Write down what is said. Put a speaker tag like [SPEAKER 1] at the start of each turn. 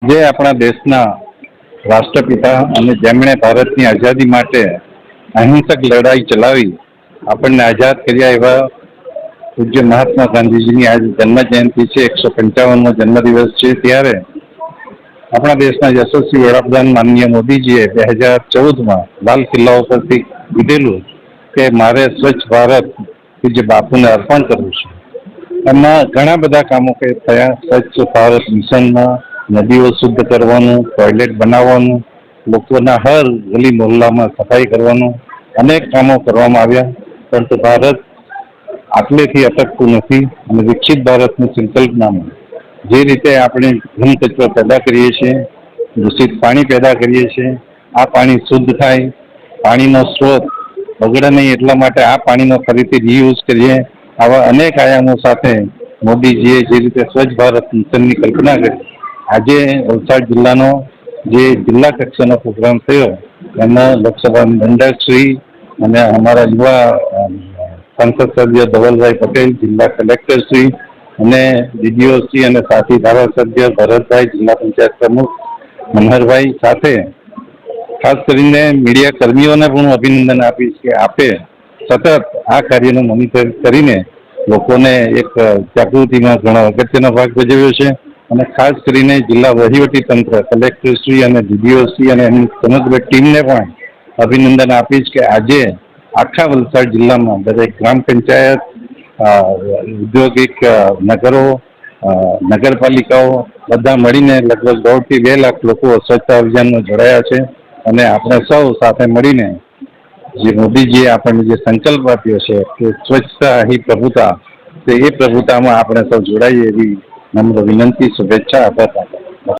[SPEAKER 1] જે આપણા દેશના રાષ્ટ્રપિતા અને જેમણે ભારતની આઝાદી માટે અહિંસક લડાઈ ચલાવી આપણને આઝાદ કર્યા એવા પૂજ્ય મહાત્મા ગાંધીજીની આજે જન્મ જયંતિ છે, 155મો જન્મદિવસ છે। ત્યારે આપણા દેશના યશસ્વી વડાપ્રધાન માનનીય મોદીજીએ 2014માં લાલ કિલ્લા ઉપરથી કીધેલું કે મારે સ્વચ્છ ભારત પૂજ્ય બાપુને અર્પણ કરવું છે। એમાં ઘણા બધા કામો થયા। સ્વચ્છ ભારત મિશનમાં નદીઓ શુદ્ધ કરવાનું, ટોયલેટ બનાવવાનું, લોકોના હર ગલી મોહલ્લામાં સફાઈ કરવાનું, અનેક કામો કરવામાં આવ્યા। પરંતુ ભારત આટલેથી અટકતું નથી અને વિકસિત ભારતની સંકલ્પનામાં જે રીતે આપણે ઘન કચરો પેદા કરીએ છીએ, દૂષિત પાણી પેદા કરીએ છીએ, આ પાણી શુદ્ધ થાય, પાણીનો સ્ત્રોત બગડે નહીં એટલા માટે આ પાણીનો ફરીથી રીયુઝ કરીએ, આવા અનેક આયામો સાથે મોદીજીએ જે રીતે સ્વચ્છ ભારત મિશનની કલ્પના કરી, આજે વલસાડ જિલ્લાનો જે જિલ્લા કક્ષાનો પ્રોગ્રામ થયો એમાં લોકસભા મંડળશ્રી અને અમારા યુવા સાંસદ સભ્ય ધવલભાઈ પટેલ, જિલ્લા કલેક્ટરશ્રી અને ડીડીઓશ્રી અને સાથી ધારાસભ્ય ભરતભાઈ, જિલ્લા પંચાયત પ્રમુખ મનહરભાઈ સાથે ખાસ કરીને મીડિયા કર્મીઓને પણ અભિનંદન આપીશ કે આપે સતત આ કાર્યનું મોનિટર કરીને લોકોને એક જાગૃતિમાં ઘણો અગત્યનો ભાગ ભજવ્યો છે। અને ખાસ કરીને જિલ્લા વહીવટી તંત્ર, કલેક્ટરશ્રી અને ડીડીઓશ્રી અને એની સમગ્ર ટીમને પણ અભિનંદન આપીશ કે આજે આખા વલસાડ જિલ્લામાં દરેક ગ્રામ પંચાયત, ઔદ્યોગિક નગરો, નગરપાલિકાઓ બધા મળીને લગભગ 1.5 થી 2 લાખ લોકો સ્વચ્છતા અભિયાનમાં જોડાયા છે। અને આપણે સૌ સાથે મળીને જે મોદીજીએ આપણને જે સંકલ્પ આપ્યો છે કે સ્વચ્છતા હી પ્રભુતા, તો એ પ્રભુતામાં આપણે સૌ જોડાઈએ એવી નમ્ર વિનંતી, શુભેચ્છા, આભાર।